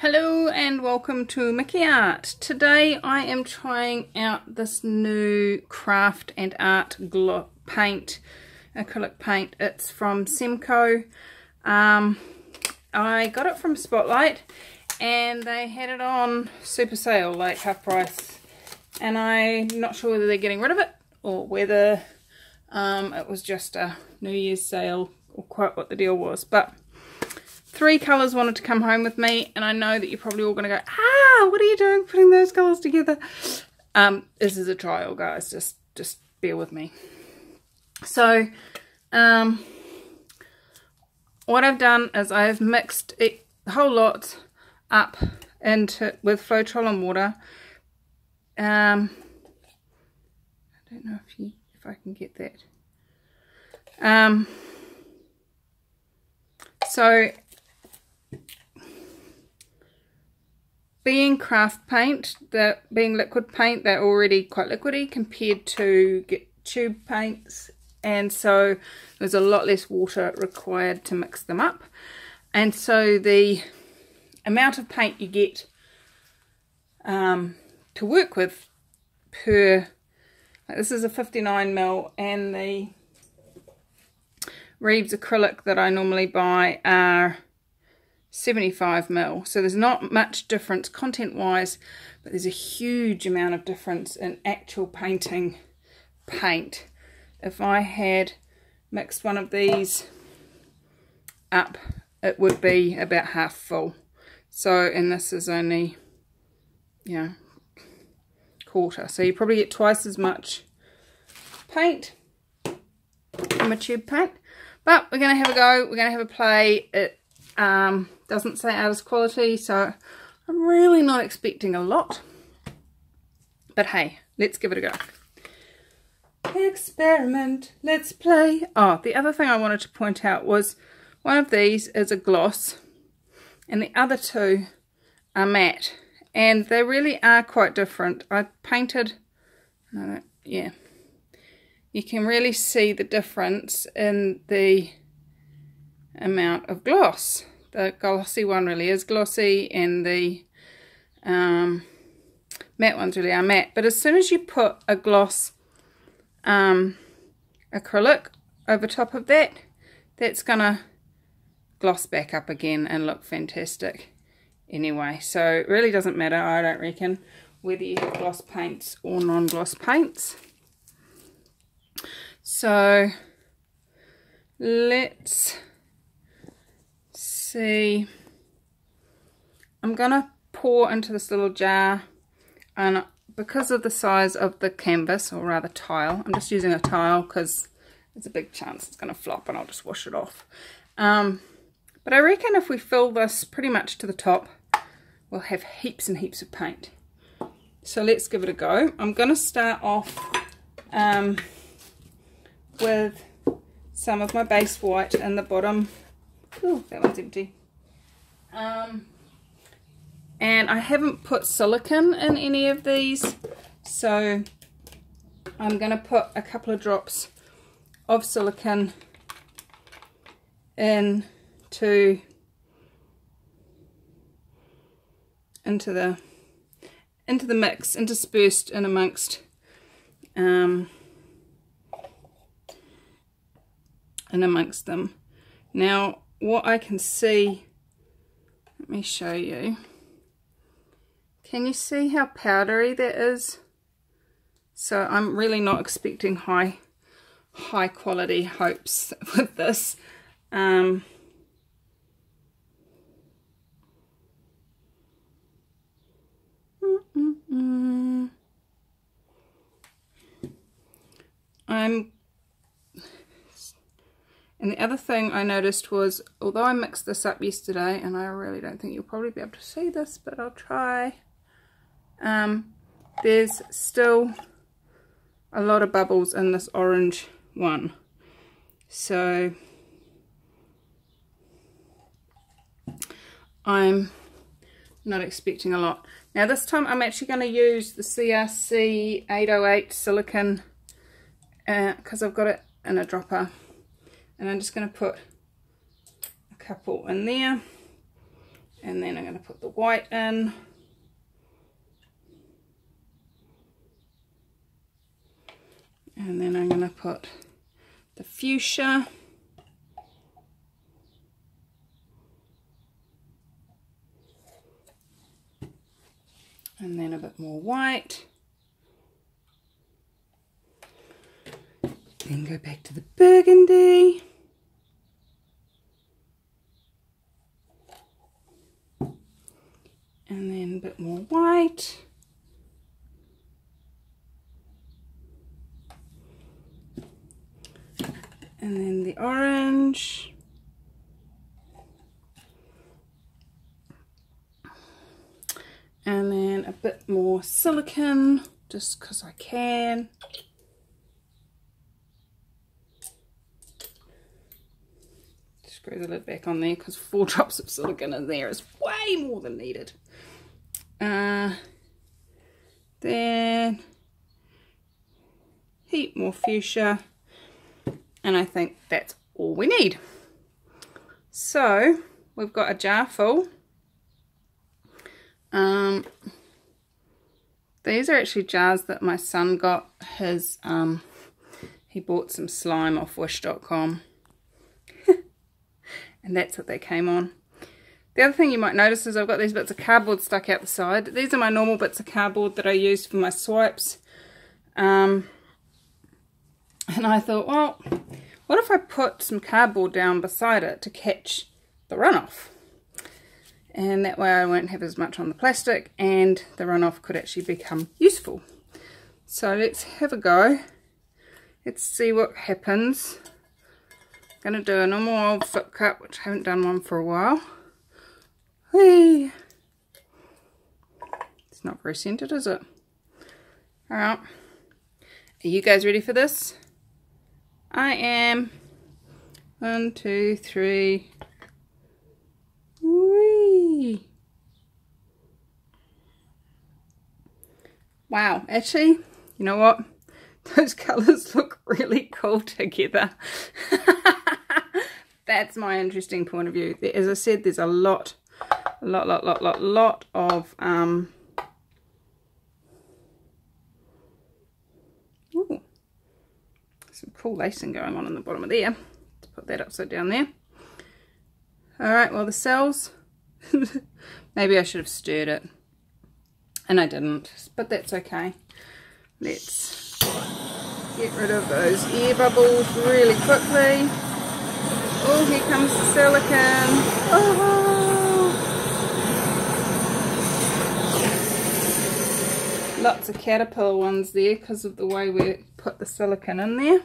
Hello and welcome to Mickey Art. Today I am trying out this new craft and art paint, acrylic paint. It's from Semco. I got it from Spotlight and they had it on super sale, like half price, and I'm not sure whether they're getting rid of it or whether it was just a New Year's sale or quite what the deal was. But 3 colours wanted to come home with me, and I know that you're probably all going to go, what are you doing putting those colours together? This is a trial, guys, just bear with me. So what I've done is I've mixed the whole lot up with Floetrol and water. I don't know if I can get that. So being craft paint, being liquid paint, they're already quite liquidy compared to tube paints, and so there's a lot less water required to mix them up, and so the amount of paint you get to work with per, like this is a 59ml, and the Reeves acrylic that I normally buy are 75ml, so there's not much difference content wise, but there's a huge amount of difference in actual painting paint. If I had mixed one of these up, it would be about half full. So, and this is only, quarter, so you probably get twice as much paint from a tube paint. But we're going to have a go, we're going to have a play. It doesn't say artist quality, so I'm really not expecting a lot. But hey, let's give it a go. Experiment, let's play. Oh, the other thing I wanted to point out was one of these is a gloss and the other two are matte, and they really are quite different. I painted, you can really see the difference in the amount of gloss. The glossy one really is glossy, and the matte ones really are matte. But as soon as you put a gloss acrylic over top of that, that's gonna gloss back up again and look fantastic anyway. So it really doesn't matter, I don't reckon, whether you have gloss paints or non-gloss paints. So let's see. I'm gonna pour into this little jar, and because of the size of the canvas, or rather tile, I'm just using a tile because there's a big chance it's gonna flop and I'll just wash it off. But I reckon if we fill this pretty much to the top, we'll have heaps and heaps of paint. So let's give it a go. I'm gonna start off with some of my base white in the bottom. Ooh, that one's empty. And I haven't put silicone in any of these, so I'm going to put a couple of drops of silicone into the mix, interspersed in amongst them. Now what I can see, let me show you. Can you see how powdery that is? So I'm really not expecting high quality hopes with this. I'm And the other thing I noticed was, although I mixed this up yesterday, and I really don't think you'll probably be able to see this, but I'll try, there's still a lot of bubbles in this orange one. So I'm not expecting a lot. Now this time I'm actually going to use the CRC 808 silicone because I've got it in a dropper. And I'm just going to put a couple in there, And then I'm going to put the white in. And then I'm going to put the fuchsia. And then a bit more white. Then go back to the burgundy. And then a bit more white. And then the orange. And then a bit more silicone, just because I can. Screw the lid back on there because 4 drops of silicone in there is way more than needed. Then heap more fuchsia, and I think that's all we need. So we've got a jar full. These are actually jars that my son got his, he bought some slime off wish.com and that's what they came on. The other thing you might notice is I've got these bits of cardboard stuck out the side. These are my normal bits of cardboard that I use for my swipes. And I thought, well, what if I put some cardboard down beside it to catch the runoff? And that way I won't have as much on the plastic and the runoff could actually become useful. So let's have a go. Let's see what happens. I'm going to do a normal old flip cup, which I haven't done one for a while. Whee! It's not very centered, is it? Alright. Are you guys ready for this? I am. 1, 2, 3. Whee! Wow, actually, you know what? Those colours look really cool together. That's my interesting point of view. As I said, there's a lot of ooh, some cool lacing going on in the bottom of there. Let's put that upside down there. Alright, well the cells, maybe I should have stirred it, and I didn't, but that's okay. Let's get rid of those air bubbles really quickly. Oh, here comes the silicone. Oh! Lots of caterpillar ones there because of the way we put the silicone in there.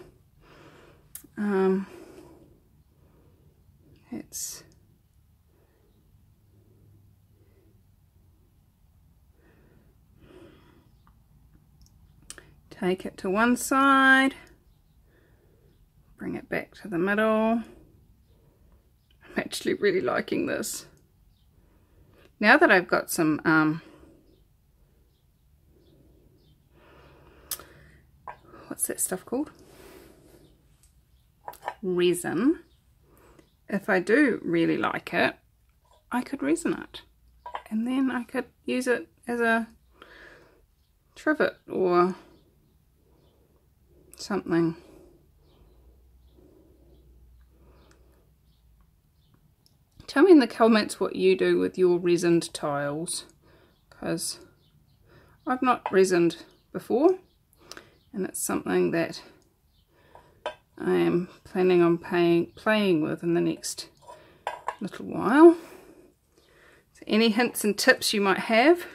It's take it to one side, bring it back to the middle. I'm actually really liking this. Now that I've got some, what's that stuff called? Resin. If I do really like it, I could resin it. And then I could use it as a trivet or something. Tell me in the comments what you do with your resined tiles, because I've not resined before and it's something that I am planning on playing with in the next little while. So any hints and tips you might have,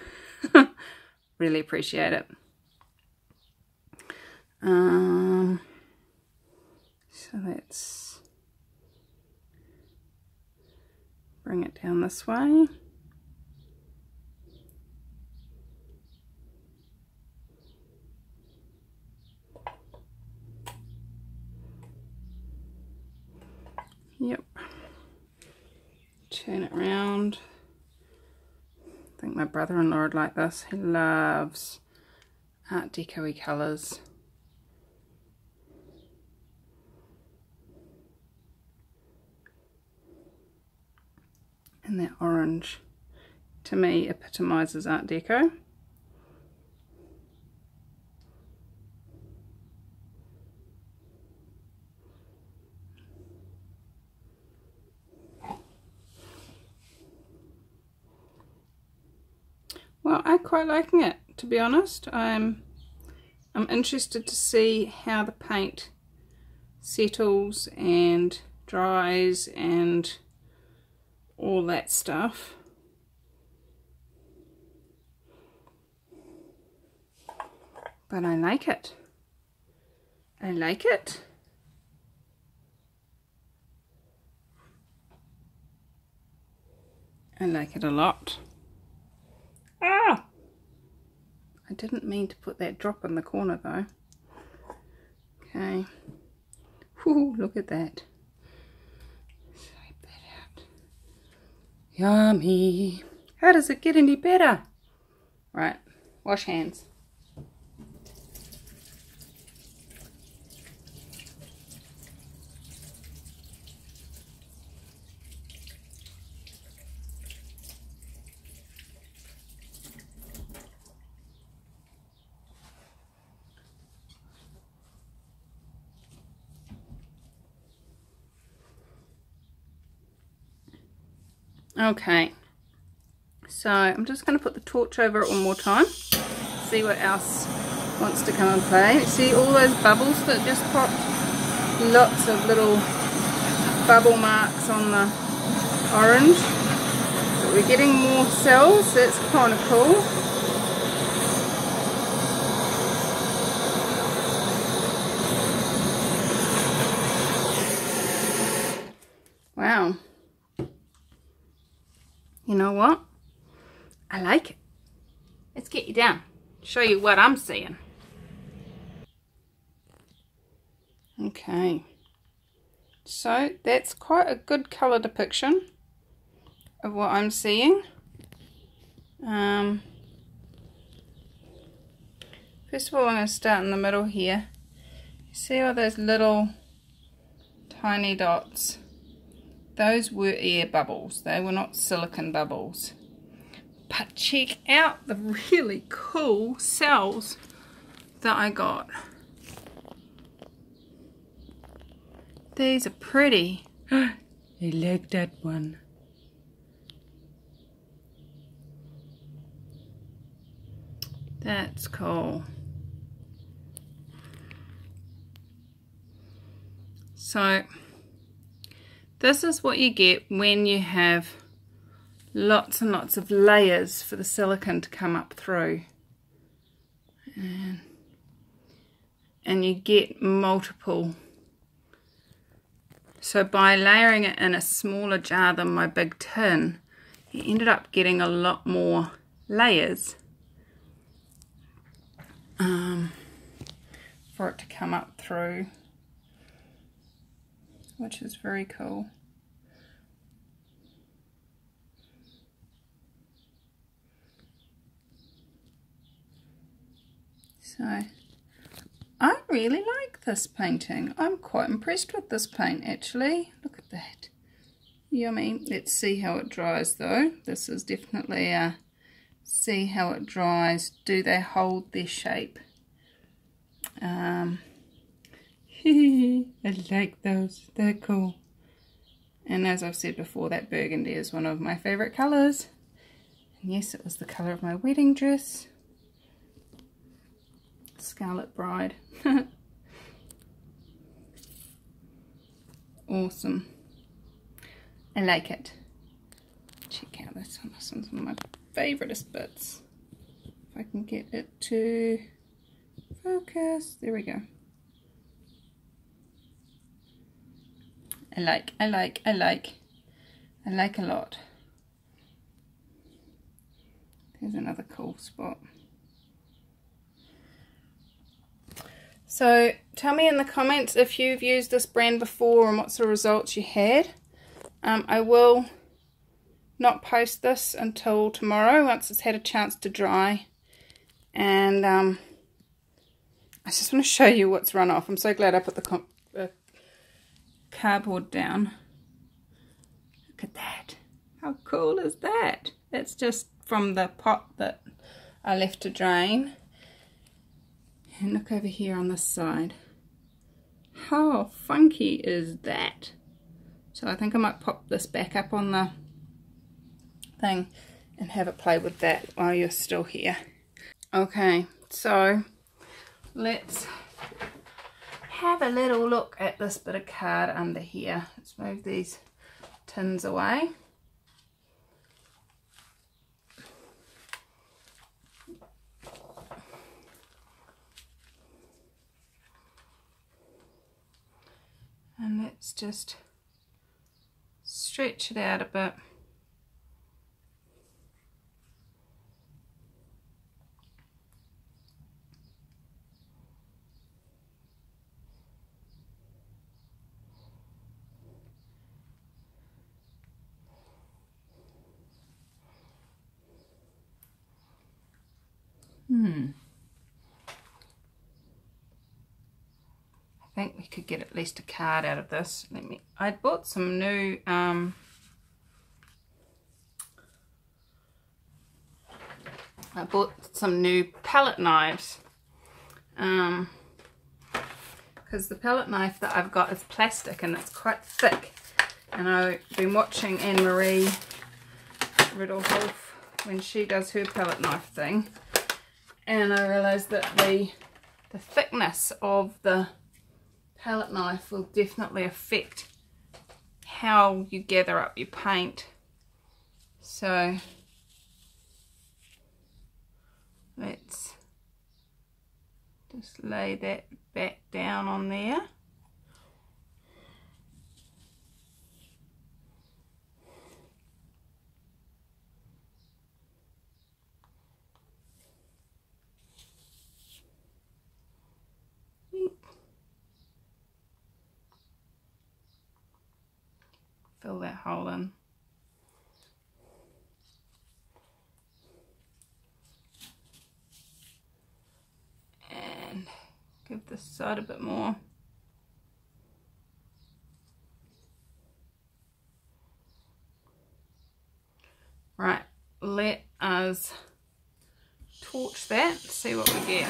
really appreciate it. So let's bring it down this way. Yep. Turn it round. I think my brother-in-law would like this. He loves Art Deco-y colours. And that orange. to me epitomizes Art Deco. Well, I'm quite liking it, to be honest. I'm interested to see how the paint settles and dries and all that stuff. But I like it. I like it. I like it a lot. Ah! I didn't mean to put that drop in the corner though. Okay. Whoo, look at that. Swipe that out. Yummy. How does it get any better? Right, wash hands. Okay, so I'm just going to put the torch over it one more time, see what else wants to come and play. See all those bubbles that just popped? Lots of little bubble marks on the orange. But we're getting more cells, that's kind of cool. Wow. You know what? I like it. Let's get you down. Show you what I'm seeing. Okay. So that's quite a good colour depiction of what I'm seeing. First of all, I'm going to start in the middle here. See all those little tiny dots? Those were air bubbles, they were not silicone bubbles. But check out the really cool cells that I got. These are pretty. I like that one. That's cool. So this is what you get when you have lots and lots of layers for the silicone to come up through. And you get multiple. So by layering it in a smaller jar than my big tin, you ended up getting a lot more layers for it to come up through, which is very cool. So I really like this painting. I'm quite impressed with this paint actually. Look at that. Yummy. Let's see how it dries though. This is definitely a see how it dries. Do they hold their shape? I like those. They're cool. And as I've said before, that burgundy is one of my favourite colours. And yes, it was the colour of my wedding dress. Scarlet Bride. Awesome. I like it. Check out this one. This one's one of my favouriteest bits. If I can get it to focus. There we go. I like a lot. There's another cool spot. So tell me in the comments if you've used this brand before and what sort of results you had. I will not post this until tomorrow once it's had a chance to dry. And I just want to show you what's run off. I'm so glad I put the cardboard down. Look at that. How cool is that? It's just from the pot that I left to drain. And look over here on this side. How funky is that? So I think I might pop this back up on the thing and have it play with that while you're still here. Okay, so let's have a little look at this bit of card under here. Let's move these tins away. And let's just stretch it out a bit. I think we could get at least a card out of this. I bought some new I bought some new palette knives because the palette knife that I've got is plastic and it's quite thick, and I've been watching Anne-Marie Riddlehoff when she does her palette knife thing, and I realised that the thickness of the palette knife will definitely affect how you gather up your paint. So let's just lay that back down on there. Fill that hole in. And give this side a bit more. Right, let us torch that, see what we get.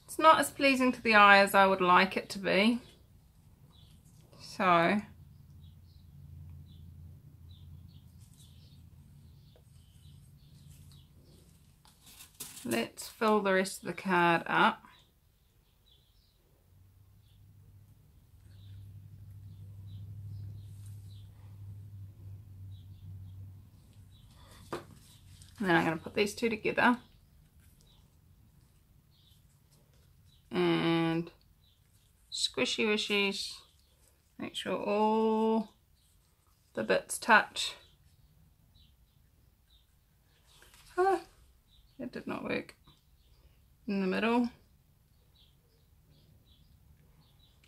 It's not as pleasing to the eye as I would like it to be. So let's fill the rest of the card up. And then I'm going to put these two together and squishy wishies, make sure all the bits touch. Ah, that did not work. In the middle,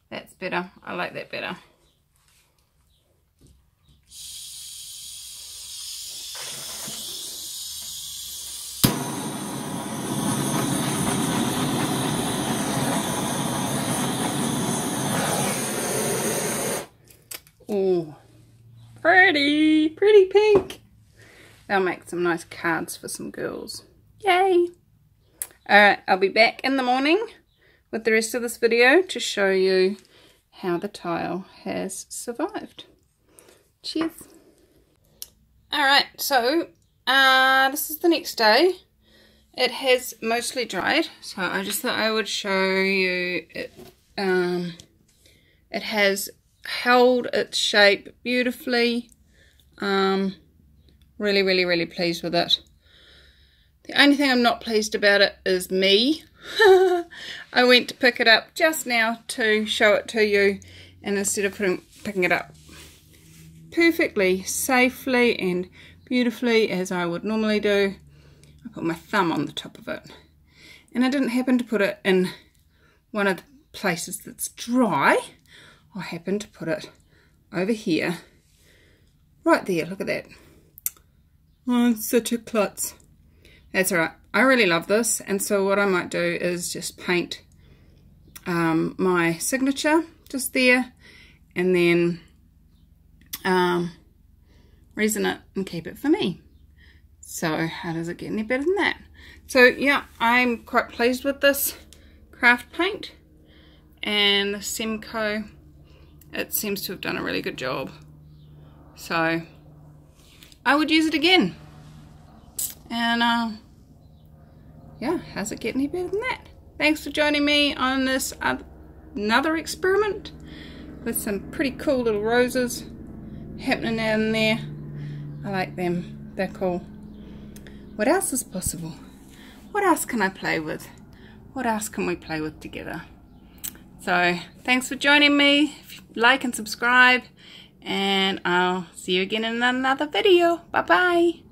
that's better. I like that better. Oh, pretty pink. They'll make some nice cards for some girls. Yay! Alright, I'll be back in the morning with the rest of this video to show you how the tile has survived. Cheers! Alright, so this is the next day. It has mostly dried, so I just thought I would show you it. It has held its shape beautifully. Really pleased with it. The only thing I'm not pleased about it is me. I went to pick it up just now to show it to you, and instead of picking it up perfectly safely and beautifully as I would normally do, I put my thumb on the top of it, and I didn't happen to put it in one of the places that's dry. I happened to put it over here. Right there, look at that. Oh, it's such a klutz. That's alright. I really love this, and so what I might do is just paint my signature just there, and then resin it and keep it for me. So how does it get any better than that? So yeah, I'm quite pleased with this craft paint, and the Semco, it seems to have done a really good job. So I would use it again. And yeah, how's it get any better than that? Thanks for joining me on this another experiment with some pretty cool little roses happening down there. I like them, they're cool. What else is possible? What else can I play with? What else can we play with together? So thanks for joining me. Like and subscribe, and I'll see you again in another video. Bye bye.